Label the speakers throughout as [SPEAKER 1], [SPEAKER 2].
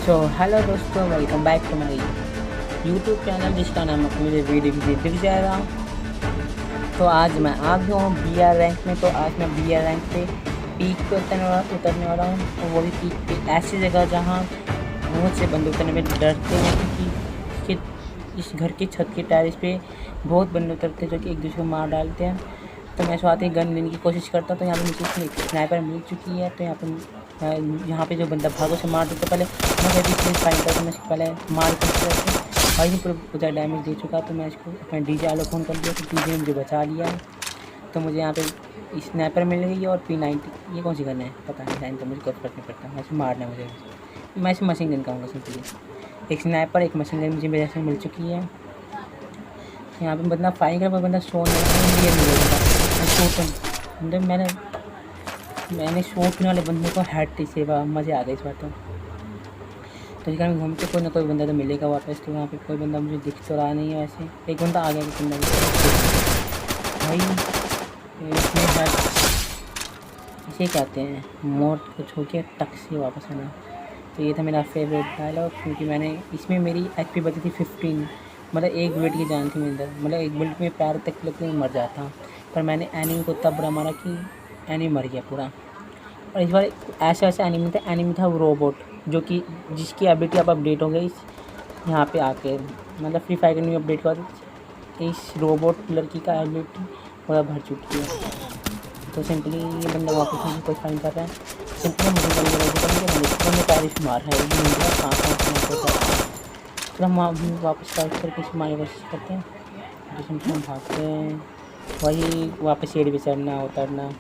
[SPEAKER 1] सो hello दोस्तों, welcome back to my YouTube channel जिसका नाम आपको मेरे वीडियो में दिख जाएगा। तो आज मैं आ गया हूँ BR रैंक में। तो आज मैं BR रैंक पे पीक पे उतरने वाला हूँ, और वो भी पीक पे ऐसी जगह जहाँ बहुत से बंदे उतरने में डरते हैं, क्योंकि इस घर की छत के टेरेस पे बहुत बंदे उतरते हैं जो कि एक दूसरे को मार डालते हैं। तो मैं शुरुआत ही गन लेने की कोशिश करता हूँ। तो यहाँ पे मुझे एक स्नाइपर मिल चुकी है। तो यहाँ पे जो बंदा भागो से मार देता, पहले मैं भी फाइन करता, मैं इसको पहले मार कर भाई ने पूरा उधर डैमेज दे चुका। तो मैं इसको अपने डीजे वालों फ़ोन कर दिया, तो डीजे ने मुझे बचा लिया है। तो मुझे यहाँ पे स्नैपर मिल गई है और P90। ये कौन सी गन है पता नहीं, टाइम तो मुझे कोई फर्क नहीं पड़ता, मैं इसे मारना है मुझे। मैं इसे मशीन गन कहूँगा सिंपली। एक स्नैपर एक मशीन गन मुझे मेरे से मिल चुकी है। यहाँ पे बंदा फाइट कर, बंदा शो नहीं मिलेगा। मैंने शॉट वाले बंदे को हेड सेवा, मज़े आ गए इस बार। तो इस कारण घूमते कोई ना कोई बंदा तो मिलेगा वापस। तो यहाँ पे कोई बंदा मुझे दिख तो रहा नहीं है। वैसे एक बंदा आ गया बंदा भाई, इसमें हेड इसे कहते हैं मौत को छू के टक से वापस आना। तो ये था मेरा फेवरेट डायलॉग, क्योंकि मैंने इसमें मेरी HP बची थी 15, मतलब एक बुलेट की जान थी मेरे अंदर, मतलब एक बुलेट में पैर तक लगते मर जाता। पर मैंने एनिमी को तब बुरा मारा कि एनिमी मर गया पूरा। और इस बार ऐसा एनिमी था वो रोबोट, जो कि जिसकी एबिलिटी अब अपडेट हो गई यहाँ पे आके, मतलब फ्री फायर के न्यू अपडेट के बाद इस रोबोट लड़की का एबिलिटी पूरा भर चुकी है। तो सिंपली ये बंदा वापस मुझे कोई फाइन कर रहा है, सिंपली मुझे पैरिश मार है तो हम वापस पैरिश करके इसे मारने की कोशिश करते हैं। तो सिंपली हम भागते हैं, वही वापस सीढ़ी पे चढ़ना उतरना।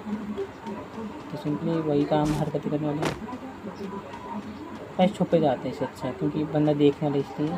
[SPEAKER 1] तो सिंपली वही काम हरकतें करने वाले हैं, छुपे जाते हैं इससे अच्छा, क्योंकि बंदा देखने वाला, इसलिए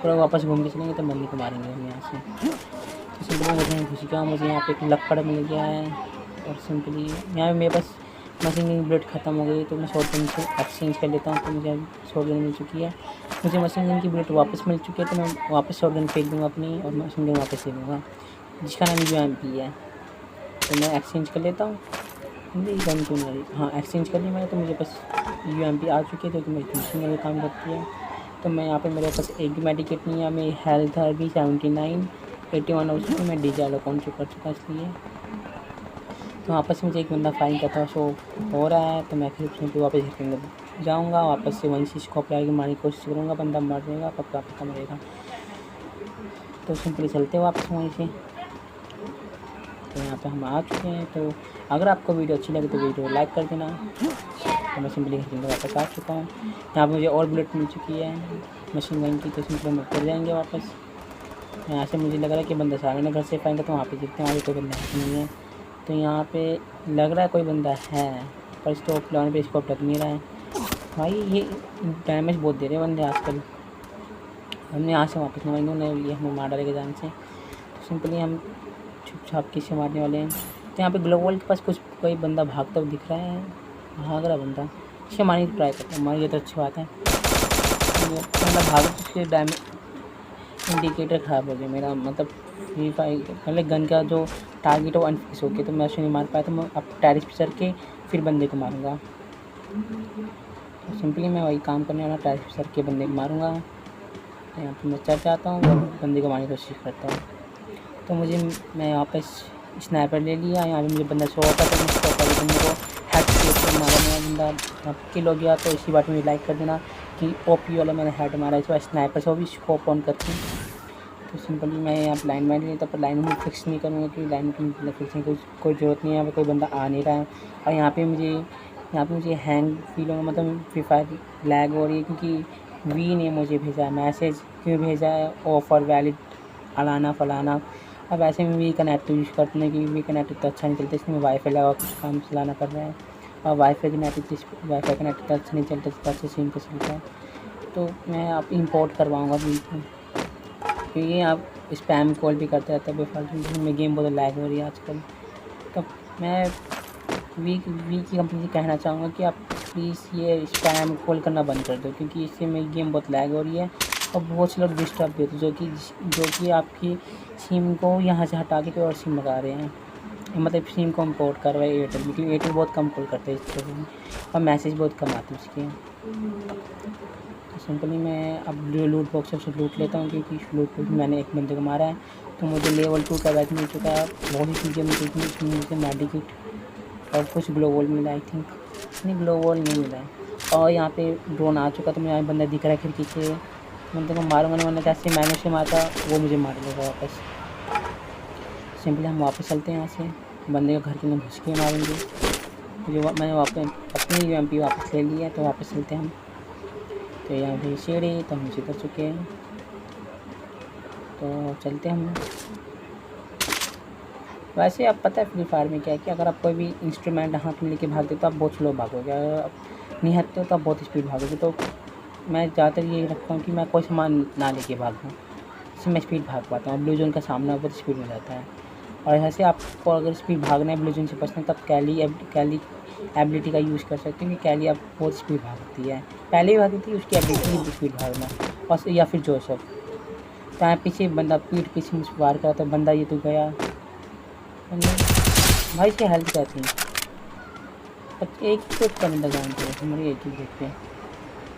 [SPEAKER 1] पूरा वापस घूम के चलेंगे तो बंदे को मारेंगे हम यहाँ से। तो सिंपली मुझे घुस गया, मुझे यहाँ पे एक लक्कड़ मिल गया है। और सिंपली यहाँ पे मेरे पास मशीन गन बुलेट ख़त्म हो गई, तो मैं शॉर्ट गन से एक्सचेंज कर लेता हूँ। तो मुझे शॉर्ट गन मिल चुकी है, मुझे मशीन गन की बुलेट वापस मिल चुकी है। तो मैं वापस शॉर्ट गन फेंक दूँगा अपनी और मशीन गन वापस ले लूँगा, जिसका नाम UMP है। तो मैं एक्सचेंज कर लेता हूँ। गन क्यों नहीं, हाँ एक्सचेंज कर लिया मैंने। तो मुझे बस UMP आ चुकी है, जो कि मेरी मशीन में काम करती है। तो मैं यहाँ पे मेरे पास एक भी मेडिकेट नहीं है, मेरी हेल्थ है अभी 79, 81 हो चुकी है। मैं डीजे वाला कौन कर चुका इसलिए। तो वापस से मुझे एक बंदा फाइन करता हुआ शो हो रहा है। तो मैं फिर उसमें वापस घर के जाऊँगा, वापस से वहीं से इसको अप्लाई मारने की कोशिश करूँगा। बंदा मर जाएगा, पक्का मरेगा। तो सिंपली चलते वापस वहीं से। तो यहाँ पे हम आ चुके हैं। तो अगर आपको वीडियो अच्छी लगे तो वीडियो लाइक कर देना। तो मैं सिंपली घर के वापस आ चुका हूँ। यहाँ पे मुझे और बुलेट मिल चुकी है मशीन गन की। तो सिंपली हम कर जाएंगे वापस। यहाँ से मुझे लग रहा है कि बंदा सामने घर से पाएंगे, तो वहाँ पे देखते हैं, वहाँ पे कोई बंदा नहीं है। तो यहाँ पे लग रहा है कोई बंदा है, पर स्टॉप लाने पे स्कोप लग नहीं रहा है। भाई ये डैमेज बहुत दे रहे हैं बंदे आजकल। हमने यहाँ से वापस नहीं, उन्होंने ये हमें मार डालेगा जान से। तो सिंपली हम छुप छाप किससे मारने वाले हैं। तो यहाँ पे ग्लोबल के पास कोई बंदा भागता हुआ दिख रहा है, भाग रहा बंदा, इससे मारने की ट्राई करता है। मार ये तो अच्छी बात है, बंदा भाग तो उसके डैमेज इंडिकेटर ख़राब हो गया मेरा, मतलब फ्री फायर मतलब गन का जो टारगेट है वो अनफिक्स हो गया। तो मैं उसे नहीं मार पाया। तो मैं अब टेरिस पे चढ़ के फिर बंदे को मारूंगा। तो सिंपली मैं वही काम करने वाला, टेरिस पे चढ़ के बंदे को मारूंगा। तो यहाँ पर मैं चढ़ जाता हूँ और बंदे को मारने की कोशिश करता हूँ। तो मैं यहाँ पर स्नाइपर ले लिया। यहाँ पे मुझे बंदा शो होता, तो मैं बंदे को हेड से मारा। मेरा बंदा किल हो गया। तो इसी बात में लाइक कर देना कि OP वाला मैंने हेड मारा इस बार स्नाइपर से, वो भी स्कोप ऑन करके। तो सिंपली मैं यहाँ पर लाइन मार लेता, पर लाइन में फिक्स नहीं करूँगा, क्योंकि लाइन में फिक्स नहीं कोई ज़रूरत नहीं है। यहाँ पर कोई बंदा आ नहीं रहा है। और यहाँ पे मुझे हैंग फील होगा, मतलब फ्री फायर लैग हो रही है, क्योंकि वी ने मुझे भेजा मैसेज, क्यों भेजा है, ऑफ़र वैलिड अलाना फलाना। अब ऐसे में वी कनेक्ट यूज़ करते हैं कि वी कनेक्ट तो अच्छा नहीं चलता, इसलिए मैं वाईफाई लगा कुछ काम चलाना पड़ रहा है। और वाईफाई कनेक्ट तो अच्छा नहीं चलता, जिसका अच्छे सिम पे चलता है। तो मैं आप इंपोर्ट करवाऊँगा वी को, क्योंकि आप स्पैम कॉल भी करते रहते हैं बेफालतू में। गेम बहुत लैग हो रही है आजकल। तो मैं वी की कंपनी से कहना चाहूँगा कि आप प्लीज़ ये स्पैम कॉल करना बंद कर दो, क्योंकि इससे मेरी गेम बहुत लैग हो रही है। और बहुत से लोग डिस्टर्ब भी होते हैं, जो कि आपकी सिम को यहाँ से हटा के कोई और सिम लगा रहे हैं, मतलब सिम को इम्पोर्ट कर रहे हैं एयरटेल, क्योंकि एयरटेल बहुत कम कॉल करते हैं इस तरह, और मैसेज बहुत कम आते हैं उसके। तो सिंपली मैं अब लूट बॉक्स से लूट लेता हूँ, क्योंकि लूट बॉक्स मैंने एक बंदे को मारा है तो मुझे लेवल 2 का बैच मिल चुका है। बहुत ही चीज़ें मुझे देखनी, इसमें मुझे मेडिकिट और कुछ ग्लोवल मिला, आई थिंक नहीं ग्लोवल नहीं मिला है। और यहाँ पे ड्रोन आ चुका, तो मुझे यहाँ बंदा दिख रहा है खिड़की से, बंदे को मारूंगा नहीं, वरना जैसे मैंने उसे मारा वो मुझे मार लेगा वापस। सिंपली हम वापस चलते हैं यहाँ से, बंदे को घर के अंदर घुस के मारेंगे। जो मैंने वापस अपनी UMP वापस ले लिया, तो वापस चलते हैं हम। तो यहाँ पे सीढ़ी, तो हम सीधे चुके हैं, तो चलते हैं हम। वैसे आप पता है फ्री फायर में क्या है कि अगर आप कोई भी इंस्ट्रूमेंट हाथ में लेके भागते तो आप बहुत स्लो भागोगे, अगर आप नहीं हटते हो तो आप बहुत स्पीड भागोगे। तो मैं ज़्यादातर ये रखता हूँ कि मैं कोई सामान ना लेके भागूँ, इससे मैं स्पीड भाग पाता हूँ। ब्लू जोन का सामना बहुत स्पीड में जाता है। और ऐसे आपको अगर स्पीड भागना है, ब्लू जोन से बचना है, तब कैली एबिलिटी का यूज़ कर सकते हैं, कि कैली आप बहुत स्पीड भागती है, पहले ही भागती थी, उसकी एबिलिटी स्पीड भागना। और या फिर जोसेफ, तो यहाँ पीछे बंदा पीठ पीछे मुझे वार करा, तो बंदा ये तो गया भाई, इसकी हेल्थ क्या थी, एक तो उसका बंदा जानते हैं हमारी एक ही देखते हैं।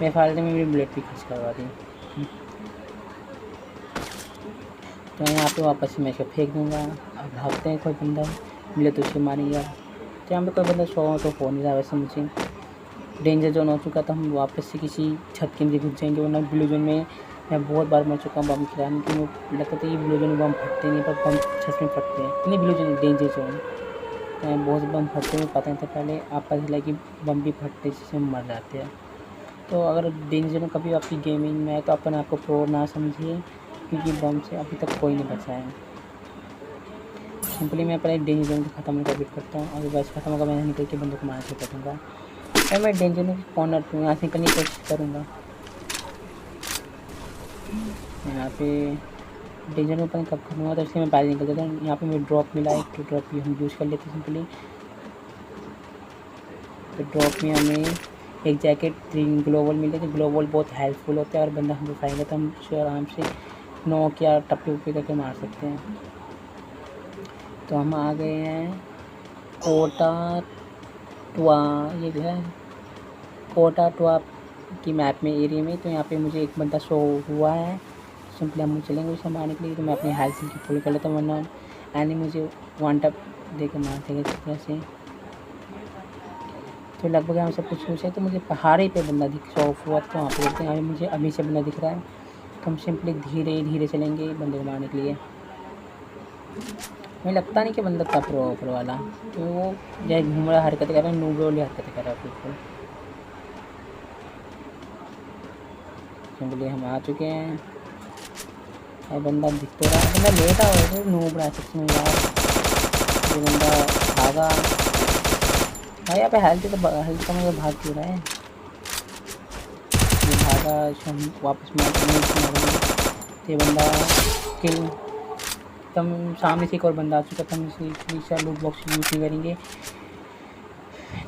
[SPEAKER 1] मेरे फायदे में मेरी बुलेट भी खर्च करवा दी। तो यहाँ पे वापस मैं इसको फेंक दूँगा। अब भागते हैं, कोई बंदा मिले तो उसे मारेंगे। तो यहाँ पे कोई बंदा तो हो नहीं रहा वैसे, मुझे डेंजर जोन हो चुका था। हम वापस से किसी छत के नीचे घुस जाएंगे, वरना ब्लू जोन में मैं बहुत बार मर चुका हूँ बम गिराने की। मुझे लगता था ये ब्लू जोन में बम फटते नहीं, पर बम छत में फटते हैं। नहीं, ब्लू जोन डेंजर जोन, तो बहुत बम फटते हुए पता नहीं था पहले, आप पता चला कि बम भी फटते जिससे हम मर जाते हैं। तो अगर डेंजर जोन कभी आपकी गेमिंग में है तो अपने आप को प्रो ना समझिए, क्योंकि बम से अभी तक कोई नहीं बचा है। सिंपली मैं पहले डेंजर जोन को ख़त्म कर वेट करता हूँ, अगर वैसे ख़त्म होगा मैं निकल के बंदों को मार के करूँगा। और मैं डेंजर जोन के कॉर्नर पर यहाँ से निकलने की कोशिश करूँगा। यहाँ पे डेंजर में पता कब खत्म हुआ, तो इसलिए मैं पहले निकल जाता हूँ। यहाँ पे मुझे ड्रॉप मिला है, तो ड्रॉप भी हम यूज़ कर लेते हैं सिंपली। तो ड्रॉप में हमें एक जैकेट 3 ग्लोबल मिले थे। ग्लोबल बहुत हेल्पफुल होता है, और बंदा हमको फायदा तो हम उसे आराम से नॉक या टप्पी उपी करके मार सकते हैं। तो हम आ गए हैं कोटा टुआ, ये जो है कोटा टुआ की मैप में एरिया में। तो यहाँ पे मुझे एक बंदा शो हुआ है, सिंपली हम चलेंगे उसे मारने के लिए। तो मैं अपनी हेल्थ की फुल कर लेता हूँ, वरना एनी मुझे वन टप देकर मार देगा इस तरह से। तो लगभग हम सब कुछ पूछे, तो मुझे पहाड़ी पे बंदा शो हुआ, तो वहाँ पे देखते हैं। मुझे अभी से बंदा दिख रहा है, तो हम सिंपली धीरे धीरे चलेंगे बंदे को मारने के लिए। मुझे लगता नहीं कि बंदा था प्रो ऊपर वाला, तो वो जैसे घूम रहा हरकतें कर रहा है, नूब वाली हरकतें कर रहा है बिल्कुल। सिंपली हम आ चुके हैं, और बंदा दिख तो रहा है, बंदा लेटा हुआ है, नूब रहा है सच में यार। ये बंदा भागा भाई, यहाँ पे हेल्थ का मुझे भाग क्यों रहा है। ये भागा, हम वापस मारेंगे। ये बंदा किल, तम सामने से एक और बंदा आ चुका था, हम इसे लूट बॉक्स यूज़ नहीं करेंगे।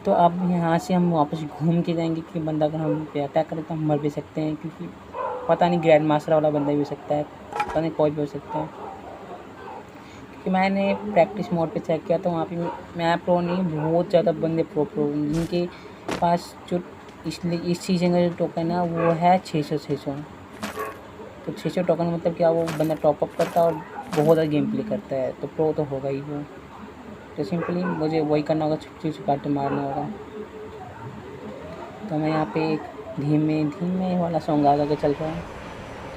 [SPEAKER 1] तो अब यहाँ से हम वापस घूम के जाएंगे, कि बंदा अगर हम पे अटैक करें तो हम मर भी सकते हैं, क्योंकि पता नहीं ग्रैंड मास्टर वाला बंदा भी हो सकता है, पता नहीं कोई भी हो सकता है। क्योंकि मैंने प्रैक्टिस मोड पे चेक किया, तो वहाँ पे मैं प्रो नहीं, बहुत ज़्यादा बंदे प्रो जिनके पास जो इसलिए इस सीजन का जो टोकन है वो है 600। तो 600 टोकन मतलब क्या, वो बंदा टॉपअप करता है और बहुत ज़्यादा गेम प्ले करता है, तो प्रो तो होगा ही वो। तो सिंपली मुझे वही करना होगा, छुपी छुपाटे मारना होगा। तो मैं यहाँ पे एक धीमे वाला सॉन्ग आगे के चल रहा है,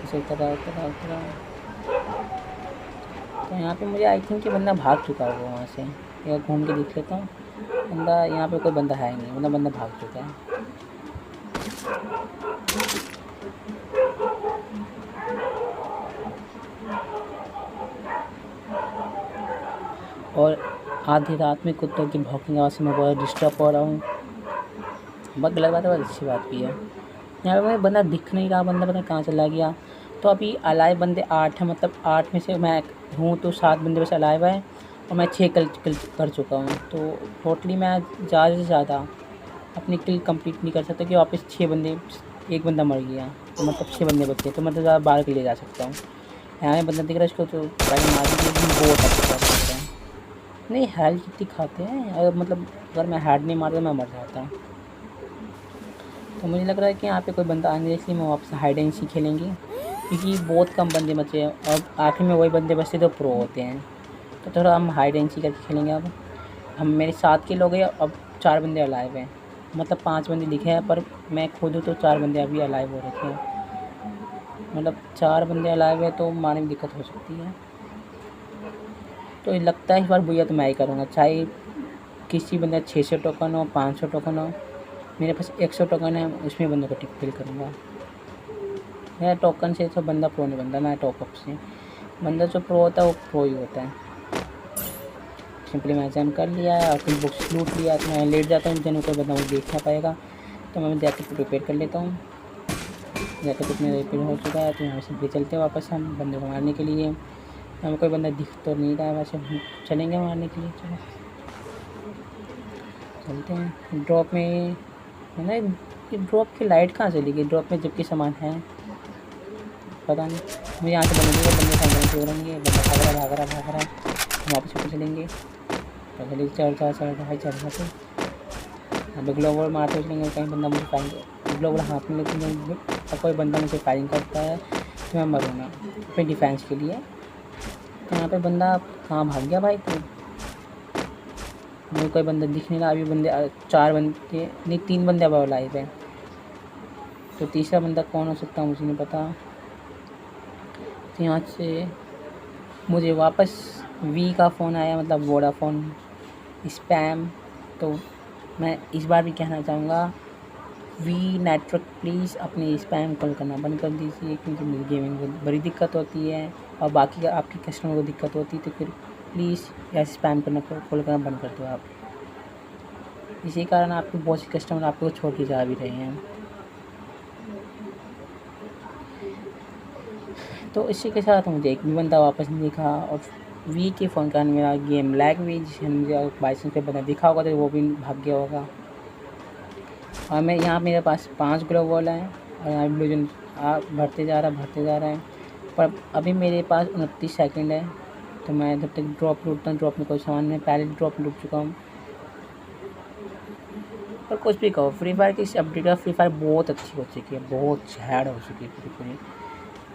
[SPEAKER 1] जैसे उतरा। तो यहाँ पे मुझे आई थिंक कि बंदा भाग चुका होगा वहाँ से, या घूम के देख लेता हूँ। बंदा यहाँ पे कोई बंदा है नहीं, मतलब बंदा भाग चुका है। और आधी रात में कुत्तों की भौंकने आवाज़ से मैं बहुत डिस्टर्ब हो रहा हूँ, बहुत गलत बात है, बहुत अच्छी बात भी है। यहाँ पे मुझे बंदा दिख नहीं रहा, बंदा पता कहाँ चला गया। तो अभी अलाइव बंदे 8 हैं, मतलब 8 में से मैं हूँ तो 7 बंदे बस अलाइव हैं, और मैं 6 किल कर चुका हूँ। तो टोटली मैं ज़्यादा से ज़्यादा अपनी किल कंप्लीट नहीं कर सकता, कि वापस 6 बंदे, एक बंदा मर गया, तो मतलब 6 बंदे बचे, तो मतलब ज़्यादा 12 किल ले जा सकता हूँ। यहाँ में बंदा दिख रहा है, इसको तो पहले मार दीजिए, बहुत अच्छा लग रहा है। नहीं, हेल्थ कितनी खाते हैं, अगर मतलब अगर मैं हेड नहीं मारता मैं मर जाता। तो मुझे लग रहा है कि यहाँ पे कोई बंदा आने, इसलिए मैं वापस हाइड एंड सीक खेलेंगे, क्योंकि बहुत कम बंदे बचे हैं और आखिर में वही बंदे बचते जो प्रो होते हैं। तो थोड़ा हम हाइड एंड सीक करके खेलेंगे। अब हम मेरे 7 किल हो गए, अब 4 बंदे अलाइव हैं, मतलब 5 बंदे लिखे हैं, पर मैं खुद हूँ तो 4 बंदे अभी अलाइव हो रखे हैं। मतलब 4 बंदे अलाइव है तो मारने में दिक्कत हो सकती है। तो ये लगता है इस बार बुया तो मैं ही करूँगा, चाहे किसी बंदा 600 टोकन हो, 500 टोकन हो, मेरे पास 100 टोकन है, उसमें बंदों को टिक फिल करूँगा। मेरा टोकन से तो बंदा प्रो नहीं बनता, मैं टॉपअप से। बंदा जो प्रो होता है वो प्रो ही होता है। सिंपली मैं जम कर लिया और फिर बुक्स लूट लिया, तो मैं लेट जाता हूँ, जन कोई बंदा मुझे देख ना पाएगा। तो मैं जैकेट प्रिपेयर कर लेता हूँ। जैकेट मेरा रिपेयर हो चुका है, तो यहाँ सिंपली चलते हैं वापस हम बंदे को मारने के लिए। हमें कोई बंदा दिख तो नहीं रहा है, वैसे हम चलेंगे मारने के लिए। चलो चलते हैं। ड्रॉप में है ना, ड्रॉप की लाइट कहाँ चली गई? ड्रॉप में जबकि सामान है, पता नहीं। मुझे यहाँ से बंदे उड़ेंगे, बंदा भाग रहा है। हम वापस ऊपर चलेंगे, तो चलिए चढ़ जाते। अब ग्लोबल मारते चलेंगे, कहीं बंदा मुझे फायरिंग ग्लोबल हाथ में लेकिन और कोई बंदा मुझे फायरिंग करता है तो मैं मरूँगा अपने डिफेंस के लिए। तो यहाँ पे बंदा कहाँ भाग गया भाई? तो मुझे कोई बंदा दिख नहीं रहा। अभी बंदे 4 बंदे नहीं, 3 बंदे अब लाइव हैं, तो तीसरा बंदा कौन हो सकता है मुझे नहीं पता। तो यहाँ से मुझे वापस वी का फ़ोन आया, मतलब वोडाफोन स्पैम। तो मैं इस बार भी कहना चाहूँगा, वी नेटवर्क प्लीज़ अपने स्पैम कॉल करना बंद कर दीजिए, क्योंकि मेरी गेमिंग में बड़ी दिक्कत होती है और बाकी आपके कस्टमर को दिक्कत होती है। तो फिर प्लीज़ ऐसे स्पैम करना कॉल करना बंद कर दो आप। इसी कारण आपके बहुत से कस्टमर आपको छोड़ के जा भी रहे हैं। तो इसी के साथ मुझे एक भी बंदा वापस नहीं दिखा, और वी के फ़ोन का मेरा गेम लैग भी, जिसे मुझे बाइसेंस पे बंदा दिखा होगा तो वो भी भाग गया होगा। और मैं यहाँ मेरे पास 5 ग्लोबल हैं और यहाँ ब्लू जोन भरते जा रहा है। पर अभी मेरे पास 29 सेकंड है, तो मैं जब तक ड्रॉप लूटता हूँ, ड्रॉप में कोई सामान मैं पहले ड्रॉप लूट चुका हूँ। पर कुछ भी कहो, फ्री फायर की इस अपडेट का फ्री फायर बहुत अच्छी हो चुकी है, बहुत झैड़ हो चुकी है पूरी।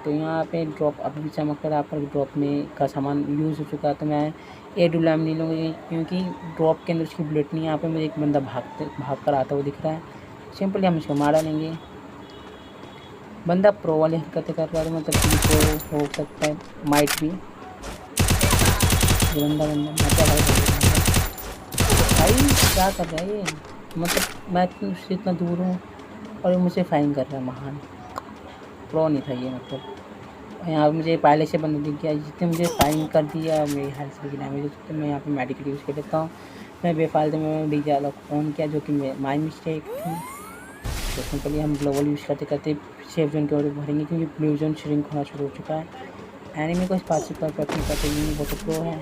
[SPEAKER 1] तो यहाँ पे ड्रॉप अभी भी चमक कर आप ड्रॉप में का सामान यूज़ हो चुका है। तो मैं AWM नहीं लूँगी, क्योंकि ड्रॉप के अंदर उसकी बुलेट नहीं है। यहाँ पे मुझे एक बंदा भाग कर आता हुआ दिख रहा है, सिंपली हम इसको मार डालेंगे। बंदा प्रो वाली हरकतें कर रहा है, मतलब प्रो हो सकता है, माइट भी। बंदा भाई क्या कर रहा है ये? मतलब मैं उससे इतना दूर हूँ और ये मुझे फाइन कर रहा है। महान प्रो नहीं था ये, मतलब यहाँ मुझे पहले से बंदा दिख गया, जिसने मुझे फाइन कर दिया मेरी हेल्थ की डैमेज। तो मैं यहाँ पे मेडिकल यूज़ कर लेता हूँ। मैं बेफालतू में डीजे वाला फ़ोन किया, जो कि माई मिस्टेक थी। तो सिंपली हम ग्लोबल यूज़ करते सेफ जोन की ओर भरेंगे, क्योंकि ब्लू जोन श्रिंक होना शुरू हो चुका है। एनिमी को इस बात से परफेक्ट नहीं करते, वो तो प्रो है,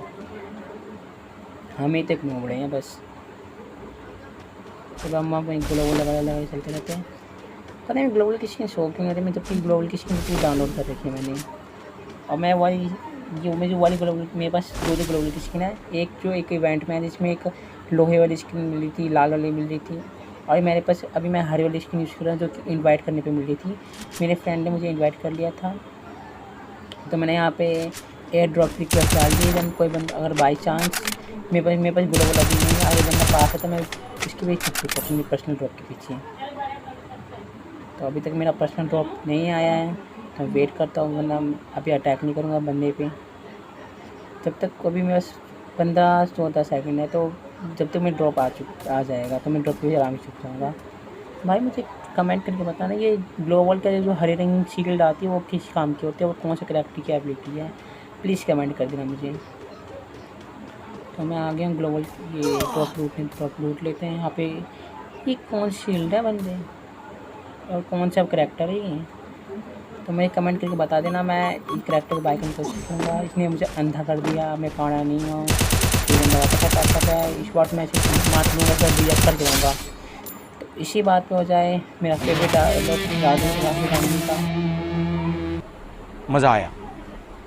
[SPEAKER 1] हमें तक नहीं उड़े हैं बस। तो हम वहीं ग्लोबल लगा चलते रहते हैं। पता नहीं ग्लोबल की स्किन शो क्यों नहीं रही, मैं जबकि ग्लोबल की स्किन पूरी डाउनलोड कर रखी है मैंने। और मैं वाली जो वाली ग्लोबल, मेरे पास 2 ग्लोबल की स्किन है। एक इवेंट में है जिसमें एक लोहे वाली स्किन मिल रही थी, लाल वाली मिल रही थी, और मेरे पास अभी मैं हरी वाली स्किन यूज़ कर रहा हूँ, जो कि इन्वाइट करने पे मिल रही थी। मेरे फ्रेंड ने मुझे इन्वाइट कर लिया था, तो मैंने यहाँ पे एयर ड्रॉप रिक्वेस्ट डाल दी। जब कोई बंदा अगर बाई चांस मेरे पास ग्लोबल अभी नहीं है, अगर बंदा पास है तो मैं इसके भी छुप चुका अपनी पर्सनल ड्रॉप के पीछे। तो अभी तक मेरा पर्सनल ड्रॉप नहीं आया है, तो वेट करता हूँ, वरना अभी अटैक नहीं करूँगा बंदे पे जब तक। अभी मेरे पास 15-14 सेकंड है, तो जब तक मैं ड्रॉप आ जाएगा तो मैं ड्रॉप पे आराम से छुप जाऊँगा। भाई मुझे कमेंट करके बताना, ये ग्लोबल का जो हरे रंग शील्ड आती है वो किस काम की होती है, वो कौन सा करैक्टर की एबिलिटी है, प्लीज़ कमेंट कर देना मुझे। तो मैं आ गया हूँ ग्लोबल, ये ड्रॉप लूट लेते हैं। यहाँ पे ये कौन शील्ड है बंदे और कौन सा करैक्टर है ये, तो मुझे कमेंट करके बता देना। मैं इस करैक्टर को बाय करने की कोशिश करूँगा। इसने मुझे अंधा कर दिया, मैं काना नहीं हूँ। इस बार मैं मार लूँगा तो रिजेक्ट कर दूँगा। तो इसी बात पे हो जाए, मेरा फेवरेट राजू का
[SPEAKER 2] मज़ा आया।